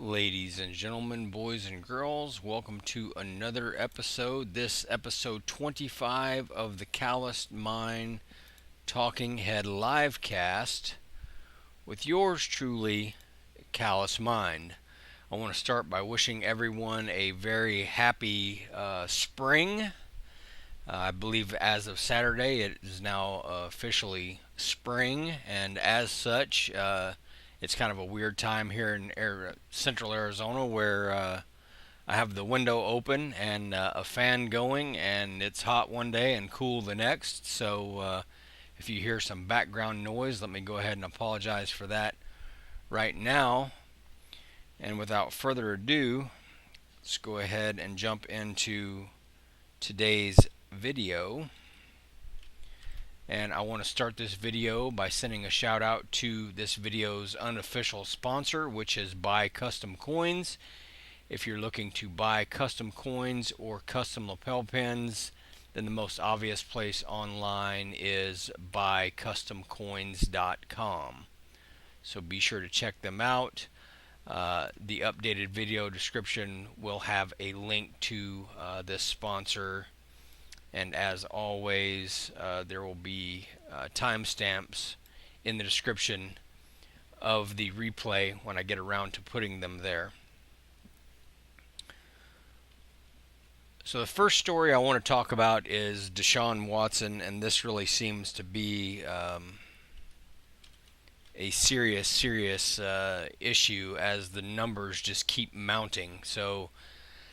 Ladies and gentlemen, boys and girls, welcome to another episode. This episode 25 of the Callous Mind Talking Head Livecast with yours truly, Callous Mind. I want to start by wishing everyone a very happy spring. I believe as of Saturday it is now officially spring, and as such, it's kind of a weird time here in central Arizona where I have the window open and a fan going, and it's hot one day and cool the next. So if you hear some background noise, let me go ahead and apologize for that right now. And without further ado, let's go ahead and jump into today's video. And I want to start this video by sending a shout out to this video's unofficial sponsor, which is Buy Custom Coins. If you're looking to buy custom coins or custom lapel pins, then the most obvious place online is buycustomcoins.com. So be sure to check them out. The updated video description will have a link to this sponsor. And as always, there will be timestamps in the description of the replay when I get around to putting them there. So the first story I want to talk about is Deshaun Watson, and this really seems to be a serious issue as the numbers just keep mounting. So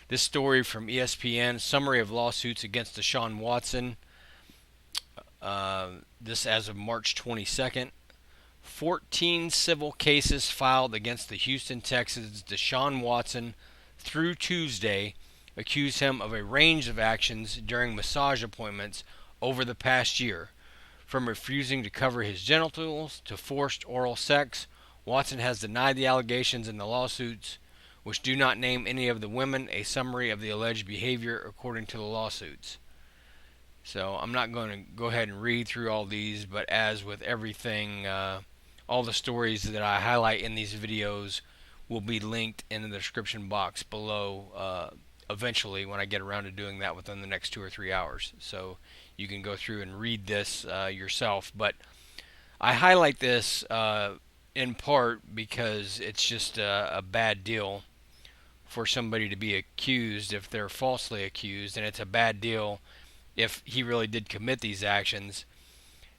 this story from ESPN, summary of lawsuits against Deshaun Watson. This as of March 22nd. 14 civil cases filed against the Houston Texans' Deshaun Watson through Tuesday accuse him of a range of actions during massage appointments over the past year. From refusing to cover his genitals to forced oral sex, Watson has denied the allegations in the lawsuits, which do not name any of the women. A summary of the alleged behavior according to the lawsuits. So I'm not going to go ahead and read through all these, but as with everything, all the stories that I highlight in these videos will be linked in the description box below eventually when I get around to doing that within the next 2 or 3 hours. So you can go through and read this yourself. But I highlight this in part because it's just a bad deal for somebody to be accused if they're falsely accused, and it's a bad deal if he really did commit these actions.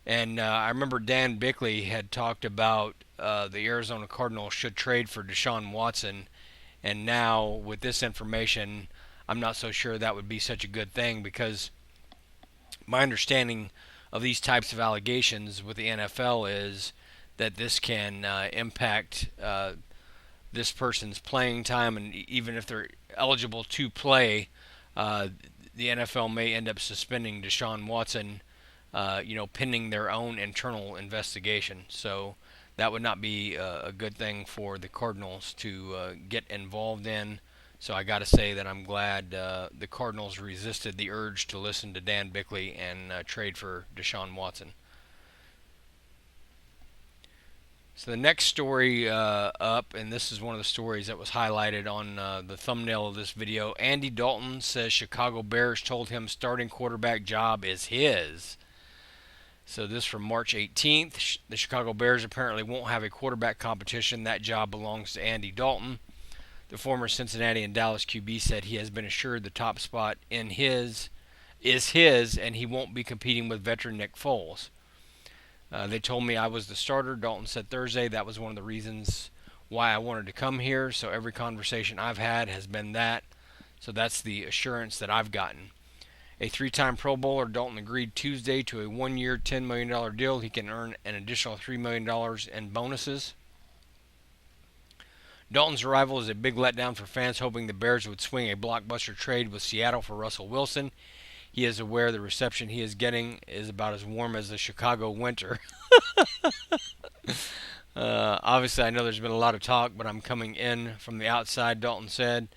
And I remember Dan Bickley had talked about the Arizona Cardinals should trade for Deshaun Watson, and now with this information, I'm not so sure that would be such a good thing, because my understanding of these types of allegations with the NFL is that this can impact this person's playing time, and even if they're eligible to play, the NFL may end up suspending Deshaun Watson, pending their own internal investigation. So that would not be a good thing for the Cardinals to get involved in. So I got to say that I'm glad the Cardinals resisted the urge to listen to Dan Bickley and trade for Deshaun Watson. So the next story up, and this is one of the stories that was highlighted on the thumbnail of this video. Andy Dalton says Chicago Bears told him starting quarterback job is his. So this from March 18th. The Chicago Bears apparently won't have a quarterback competition. That job belongs to Andy Dalton. The former Cincinnati and Dallas QB said he has been assured the top spot is his, and he won't be competing with veteran Nick Foles. They told me I was the starter, Dalton said Thursday. That was one of the reasons why I wanted to come here. So every conversation I've had has been that. So that's the assurance that I've gotten. A 3-time Pro Bowler, Dalton agreed Tuesday to a 1-year, $10 million deal. He can earn an additional $3 million in bonuses. Dalton's arrival is a big letdown for fans hoping the Bears would swing a blockbuster trade with Seattle for Russell Wilson. He is aware the reception he is getting is about as warm as the Chicago winter. Obviously, I know there's been a lot of talk, but I'm coming in from the outside, Dalton said.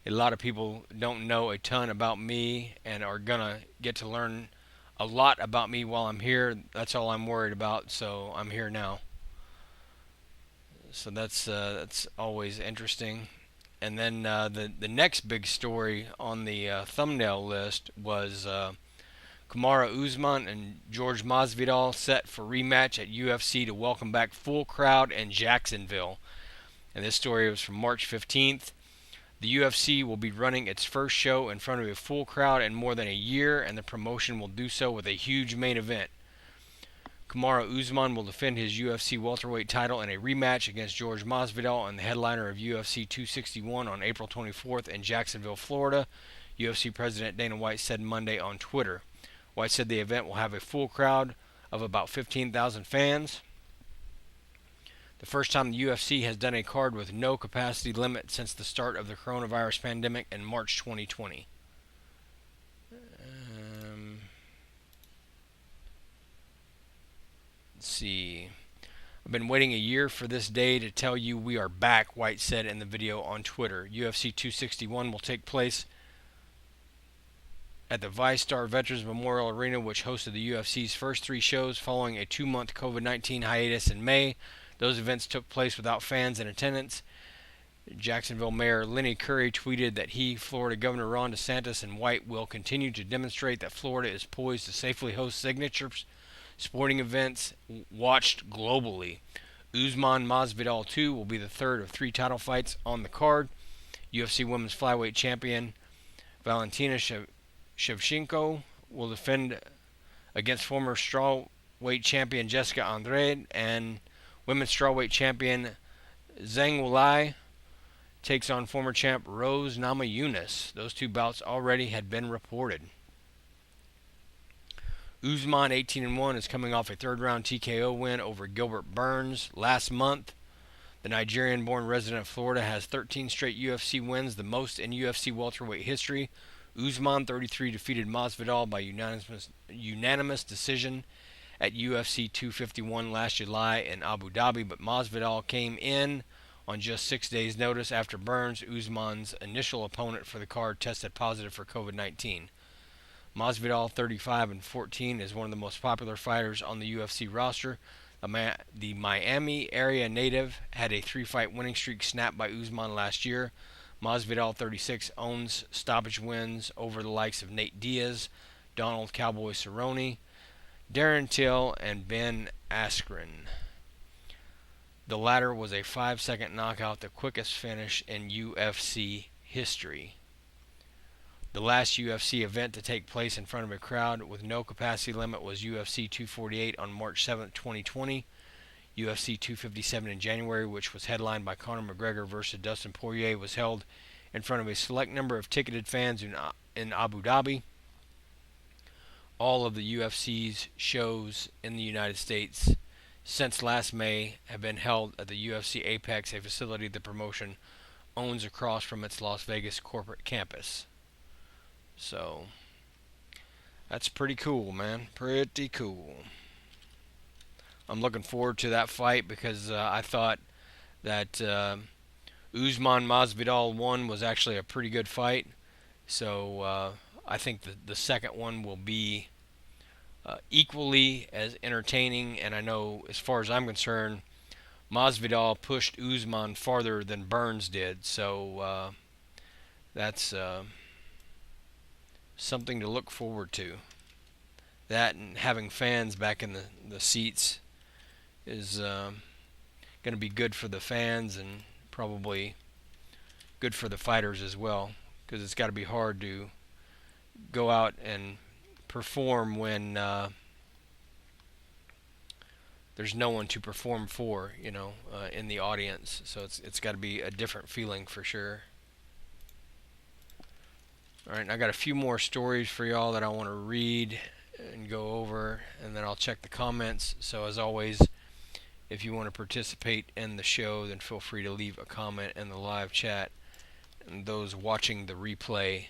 A lot of people don't know a ton about me and are going to get to learn a lot about me while I'm here. That's all I'm worried about, so I'm here now. So that's always interesting. And then the next big story on the thumbnail list was Kamaru Usman and Jorge Masvidal set for rematch at UFC to welcome back full crowd in Jacksonville. And this story was from March 15th. The UFC will be running its first show in front of a full crowd in more than a year, and the promotion will do so with a huge main event. Kamaru Usman will defend his UFC welterweight title in a rematch against Jorge Masvidal and the headliner of UFC 261 on April 24th in Jacksonville, Florida, UFC President Dana White said Monday on Twitter. White said the event will have a full crowd of about 15,000 fans. The first time the UFC has done a card with no capacity limit since the start of the coronavirus pandemic in March 2020. Let's see. I've been waiting a year for this day to tell you we are back, White said in the video on Twitter. UFC 261 will take place at the VyStar Veterans Memorial Arena, which hosted the UFC's first 3 shows following a 2-month COVID-19 hiatus in May. Those events took place without fans in attendance. Jacksonville Mayor Lenny Curry tweeted that he, Florida Governor Ron DeSantis, and White will continue to demonstrate that Florida is poised to safely host signature sporting events watched globally. Usman Masvidal 2 will be the third of 3 title fights on the card. UFC Women's Flyweight Champion Valentina Shevchenko will defend against former strawweight champion Jessica Andrade, and Women's strawweight champion Zhang Weili takes on former champ Rose Namajunas. Those 2 bouts already had been reported. Usman, 18-1, is coming off a third-round TKO win over Gilbert Burns last month. The Nigerian-born resident of Florida has 13 straight UFC wins, the most in UFC welterweight history. Usman, 33, defeated Masvidal by unanimous decision at UFC 251 last July in Abu Dhabi, but Masvidal came in on just 6 days' notice after Burns, Usman's initial opponent for the card, tested positive for COVID-19. Masvidal, 35-14, is one of the most popular fighters on the UFC roster. The Miami area native had a 3-fight winning streak snapped by Usman last year. Masvidal, 36, owns stoppage wins over the likes of Nate Diaz, Donald Cowboy Cerrone, Darren Till, and Ben Askren. The latter was a 5-second knockout, the quickest finish in UFC history. The last UFC event to take place in front of a crowd with no capacity limit was UFC 248 on March 7, 2020. UFC 257 in January, which was headlined by Conor McGregor versus Dustin Poirier, was held in front of a select number of ticketed fans in Abu Dhabi. All of the UFC's shows in the United States since last May have been held at the UFC Apex, a facility the promotion owns across from its Las Vegas corporate campus. So, that's pretty cool, man. Pretty cool. I'm looking forward to that fight because I thought that Usman Masvidal 1 was actually a pretty good fight. So I think the second one will be equally as entertaining. And I know, as far as I'm concerned, Masvidal pushed Usman farther than Burns did. So that's something to look forward to. That and having fans back in the seats is going to be good for the fans and probably good for the fighters as well, because it's got to be hard to go out and perform when there's no one to perform for, in the audience. So it's got to be a different feeling for sure. All right, I got a few more stories for y'all that I want to read and go over, and then I'll check the comments. So as always, if you want to participate in the show, then feel free to leave a comment in the live chat. And those watching the replay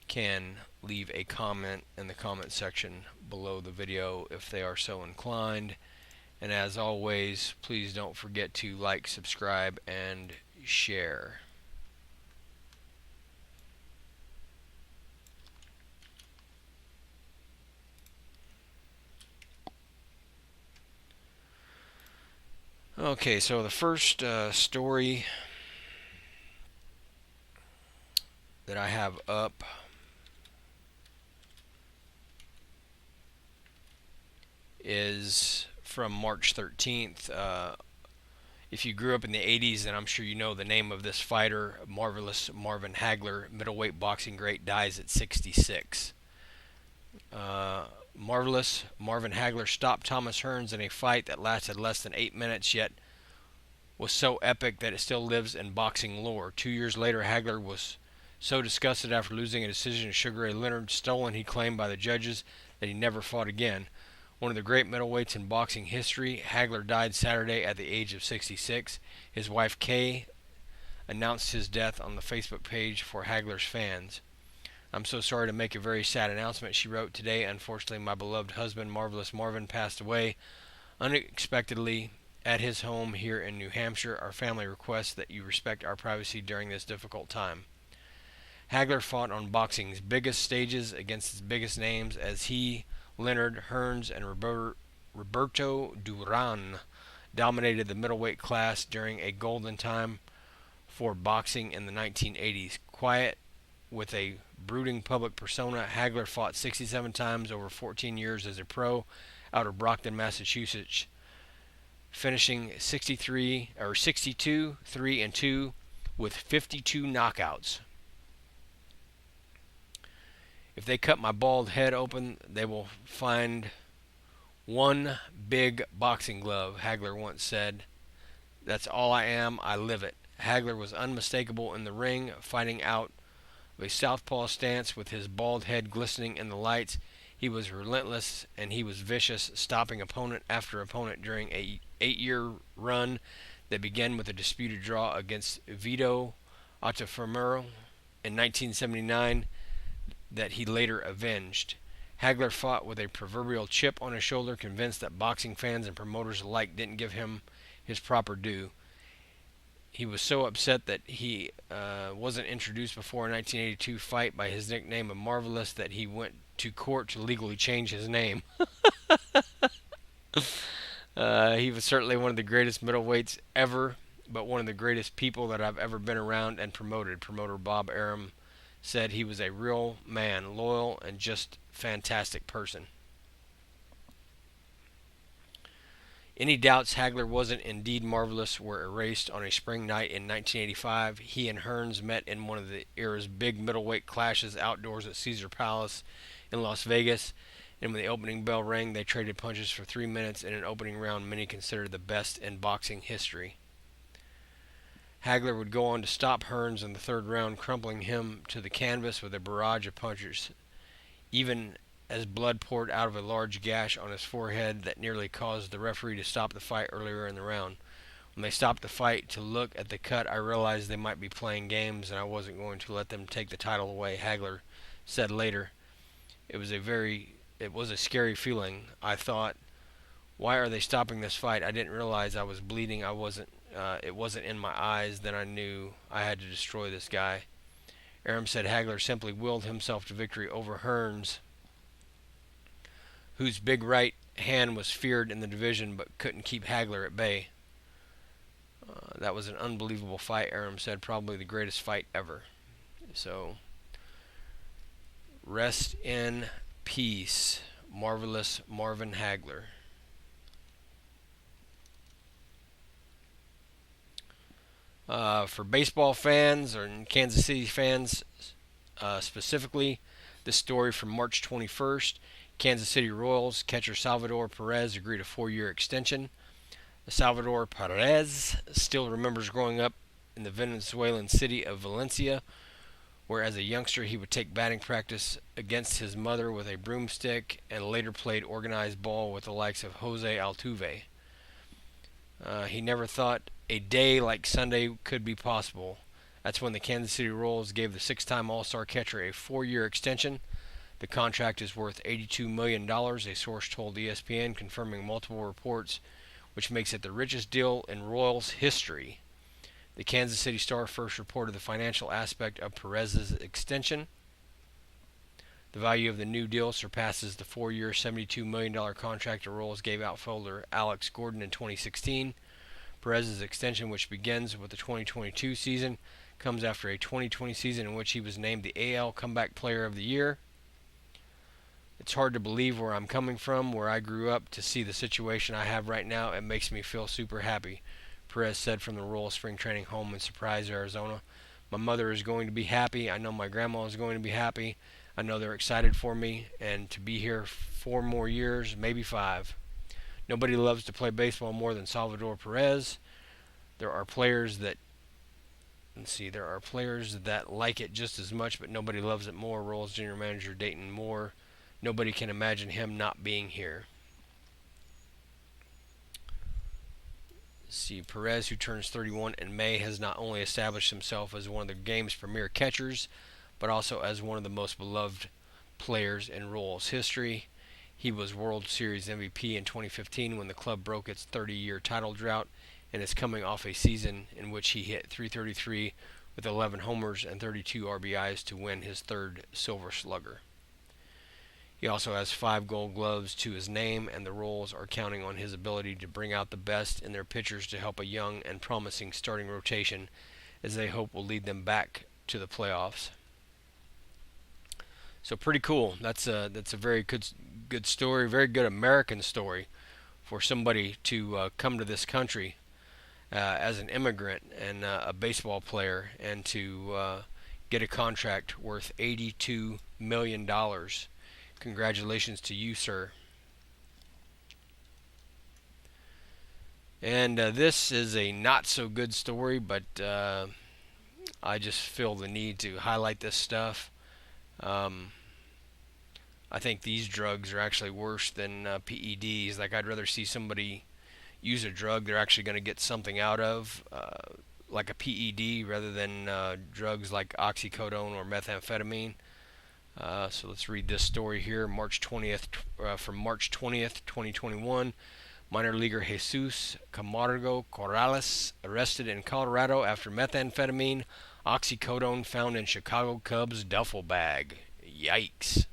can leave a comment in the comment section below the video if they are so inclined. And as always, please don't forget to like, subscribe, and share. Okay, so the first story that I have up is from March 13th. If you grew up in the 80s, then I'm sure you know the name of this fighter, Marvelous Marvin Hagler, middleweight boxing great, dies at 66. Marvelous Marvin Hagler stopped Thomas Hearns in a fight that lasted less than 8 minutes, yet was so epic that it still lives in boxing lore. 2 years later, Hagler was so disgusted after losing a decision to Sugar Ray Leonard, stolen, he claimed, by the judges, that he never fought again. One of the great middleweights in boxing history, Hagler died Saturday at the age of 66. His wife, Kay, announced his death on the Facebook page for Hagler's fans. "I'm so sorry to make a very sad announcement," she wrote today. "Unfortunately, my beloved husband, Marvelous Marvin, passed away unexpectedly at his home here in New Hampshire. Our family requests that you respect our privacy during this difficult time." Hagler fought on boxing's biggest stages against its biggest names as he, Leonard, Hearns, and Roberto Duran dominated the middleweight class during a golden time for boxing in the 1980s. Quiet, with a brooding public persona, Hagler fought 67 times over 14 years as a pro out of Brockton, Massachusetts, finishing 62, 3-2 with 52 knockouts. "If they cut my bald head open, they will find one big boxing glove," Hagler once said. "That's all I am. I live it." Hagler was unmistakable in the ring, fighting out of a southpaw stance with his bald head glistening in the lights. He was relentless and he was vicious, stopping opponent after opponent during a 8-year run that began with a disputed draw against Vito Ottafermero in 1979 that he later avenged. Hagler fought with a proverbial chip on his shoulder, convinced that boxing fans and promoters alike didn't give him his proper due. He was so upset that he wasn't introduced before a 1982 fight by his nickname of Marvelous that he went to court to legally change his name. He was certainly one of the greatest middleweights ever, but one of the greatest people that I've ever been around and promoted. Promoter Bob Arum said he was a real man, loyal, and just fantastic person. Any doubts Hagler wasn't indeed marvelous were erased on a spring night in 1985. He and Hearns met in one of the era's big middleweight clashes outdoors at Caesar Palace in Las Vegas, and when the opening bell rang, they traded punches for 3 minutes in an opening round many consider the best in boxing history. Hagler would go on to stop Hearns in the third round, crumpling him to the canvas with a barrage of punches, even as blood poured out of a large gash on his forehead that nearly caused the referee to stop the fight earlier in the round. "When they stopped the fight to look at the cut, I realized they might be playing games and I wasn't going to let them take the title away," Hagler said later. It was a scary feeling. I thought, why are they stopping this fight? I didn't realize I was bleeding. It wasn't in my eyes. Then I knew I had to destroy this guy. Arum said Hagler simply willed himself to victory over Hearns, whose big right hand was feared in the division but couldn't keep Hagler at bay. That was an unbelievable fight, Arum said. Probably the greatest fight ever. So, rest in peace, Marvelous Marvin Hagler. For baseball fans or Kansas City fans specifically, this story from March 21st. Kansas City Royals catcher Salvador Perez agreed a 4-year extension. Salvador Perez still remembers growing up in the Venezuelan city of Valencia, where as a youngster he would take batting practice against his mother with a broomstick and later played organized ball with the likes of Jose Altuve. He never thought a day like Sunday could be possible. That's when the Kansas City Royals gave the 6-time All-Star catcher a 4-year extension. The contract is worth $82 million, a source told ESPN, confirming multiple reports, which makes it the richest deal in Royals history. The Kansas City Star first reported the financial aspect of Perez's extension. The value of the new deal surpasses the 4-year, $72 million contract the Royals gave outfielder Alex Gordon in 2016. Perez's extension, which begins with the 2022 season, comes after a 2020 season in which he was named the AL Comeback Player of the Year. It's hard to believe where I'm coming from, where I grew up, to see the situation I have right now. It makes me feel super happy, Perez said from the Royal Spring Training home in Surprise, Arizona. My mother is going to be happy. I know my grandma is going to be happy. I know they're excited for me and to be here 4 more years, maybe 5. Nobody loves to play baseball more than Salvador Perez. There are players that like it just as much, but nobody loves it more. Royals general manager Dayton Moore. Nobody can imagine him not being here. Perez, who turns 31 in May, has not only established himself as one of the game's premier catchers, but also as one of the most beloved players in Royals history. He was World Series MVP in 2015 when the club broke its 30-year title drought, and is coming off a season in which he hit .333 with 11 homers and 32 RBIs to win his 3rd Silver Slugger. He also has 5 Gold Gloves to his name, and the Royals are counting on his ability to bring out the best in their pitchers to help a young and promising starting rotation, as they hope will lead them back to the playoffs. So pretty cool. That's a very good story, very good American story for somebody to come to this country as an immigrant and a baseball player, and to get a contract worth $82 million. Congratulations to you, sir. And this is a not so good story, but I just feel the need to highlight this stuff. I think these drugs are actually worse than PEDs. Like, I'd rather see somebody use a drug they're actually going to get something out of, like a PED, rather than drugs like oxycodone or methamphetamine. So let's read this story here. From March 20th, 2021, minor leaguer Jesus Kamaru Callous arrested in Colorado after methamphetamine, oxycodone found in Chicago Cubs duffel bag. Yikes.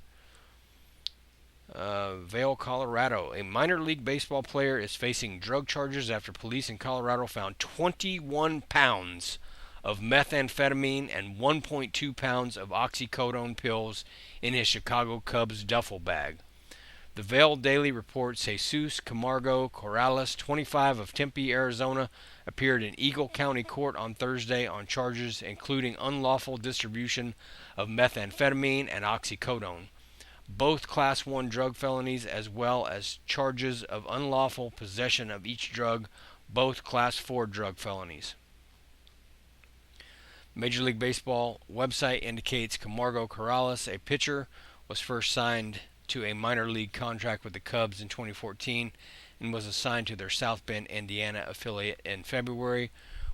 Vail, Colorado. A minor league baseball player is facing drug charges after police in Colorado found 21 pounds of methamphetamine and 1.2 pounds of oxycodone pills in his Chicago Cubs duffel bag. The Vail Daily reports Jesus Kamaru Callous, 25, of Tempe, Arizona, appeared in Eagle County Court on Thursday on charges including unlawful distribution of methamphetamine and oxycodone, both Class 1 drug felonies, as well as charges of unlawful possession of each drug, both Class 4 drug felonies. Major League Baseball website indicates Kamaru Callous, a pitcher, was first signed to a minor league contract with the Cubs in 2014 and was assigned to their South Bend, Indiana affiliate in February.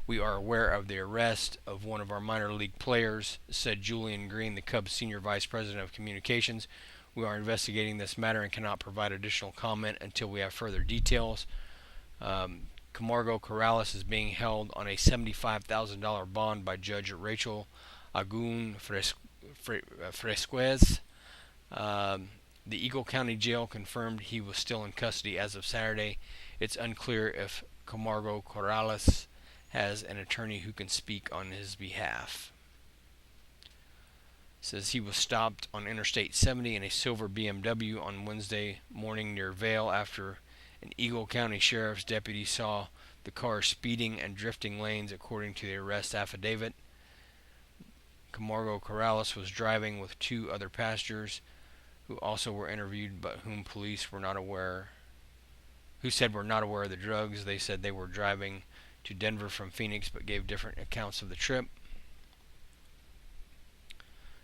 We are aware of the arrest of one of our minor league players, said Julian Green, the Cubs senior vice president of communications. We are investigating this matter and cannot provide additional comment until we have further details. Kamaru Callous is being held on a $75,000 bond by Judge Rachel Agun Fresquez. The Eagle County Jail confirmed he was still in custody as of Saturday. It's unclear if Kamaru Callous has an attorney who can speak on his behalf. It says he was stopped on Interstate 70 in a silver BMW on Wednesday morning near Vail after an Eagle County Sheriff's deputy saw the car speeding and drifting lanes, according to the arrest affidavit. Kamaru Callous was driving with 2 other passengers who also were interviewed, but whom police were not aware, who said were not aware of the drugs. They said they were driving to Denver from Phoenix, but gave different accounts of the trip.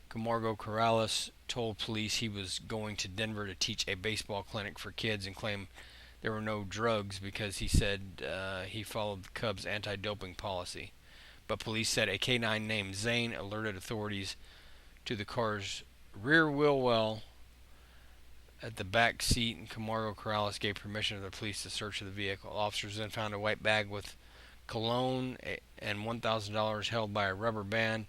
Kamaru Callous told police he was going to Denver to teach a baseball clinic for kids and claimed there were no drugs because he said he followed the Cubs' anti-doping policy. But police said a K-9 named Zane alerted authorities to the car's rear wheel well at the back seat, and Kamaru Callous gave permission to the police to search the vehicle. Officers then found a white bag with cologne and $1,000 held by a rubber band.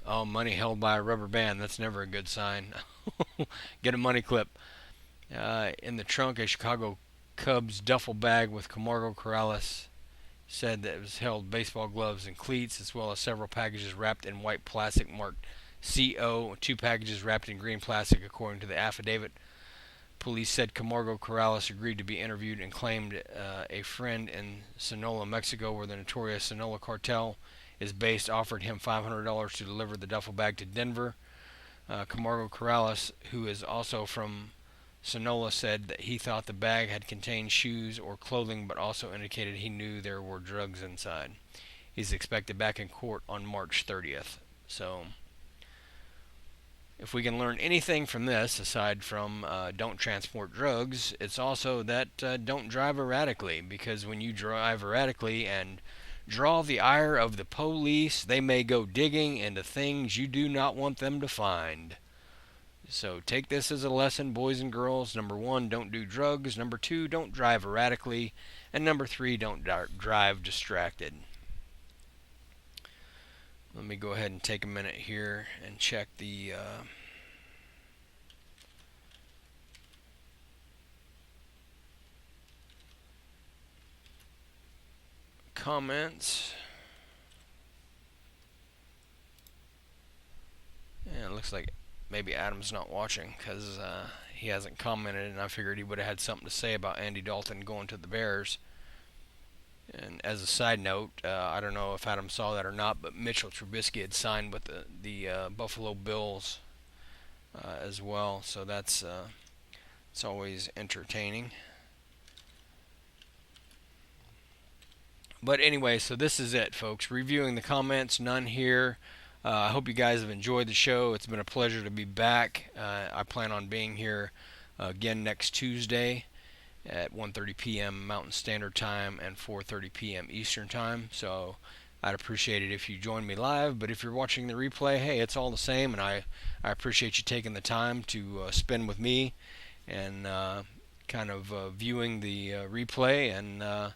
Money held by a rubber band. That's never a good sign. Get a money clip. In the trunk, a Chicago Cubs duffel bag with Kamaru Callous' said that it held baseball gloves and cleats, as well as several packages wrapped in white plastic marked CO, 2 packages wrapped in green plastic, according to the affidavit. Police said Kamaru Callous agreed to be interviewed and claimed a friend in Sinaloa, Mexico, where the notorious Sinaloa cartel is based, offered him $500 to deliver the duffel bag to Denver. Kamaru Callous, who is also from Sinaloa, said that he thought the bag had contained shoes or clothing, but also indicated he knew there were drugs inside. He's expected back in court on March 30th. So, if we can learn anything from this, aside from don't transport drugs, it's also that don't drive erratically, because when you drive erratically and draw the ire of the police, they may go digging into things you do not want them to find. So take this as a lesson, boys and girls. Number 1, don't do drugs. Number 2, don't drive erratically. And number 3, don't drive distracted. Let me go ahead and take a minute here and check the comments. Yeah, it looks like maybe Adam's not watching because he hasn't commented, and I figured he would have had something to say about Andy Dalton going to the Bears. And as a side note, I don't know if Adam saw that or not, but Mitchell Trubisky had signed with the Buffalo Bills as well, so that's it's always entertaining. But anyway, so this is it, folks. Reviewing the comments, none here. I hope you guys have enjoyed the show. It's been a pleasure to be back. I plan on being here again next Tuesday at 1:30 p.m. Mountain Standard Time and 4:30 p.m. Eastern Time. So I'd appreciate it if you join me live. But if you're watching the replay, hey, it's all the same, and I appreciate you taking the time to spend with me and kind of viewing the replay. And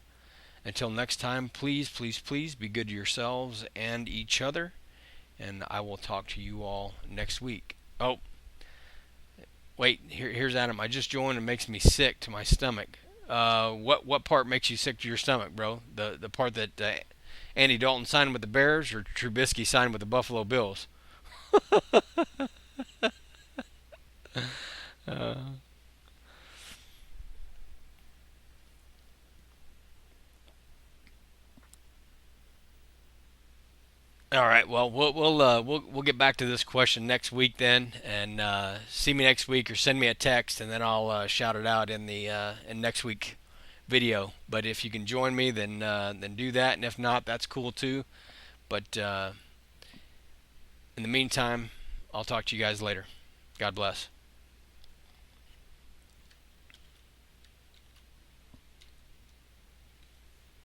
until next time, please, please, please be good to yourselves and each other. And I will talk to you all next week. Oh, wait, here's Adam. I just joined and it makes me sick to my stomach. What part makes you sick to your stomach, bro? The part that Andy Dalton signed with the Bears or Trubisky signed with the Buffalo Bills? All right. Well, we'll get back to this question next week then, and see me next week or send me a text, and then I'll shout it out in the in next week video. But if you can join me, then do that, and if not, that's cool too. But in the meantime, I'll talk to you guys later. God bless.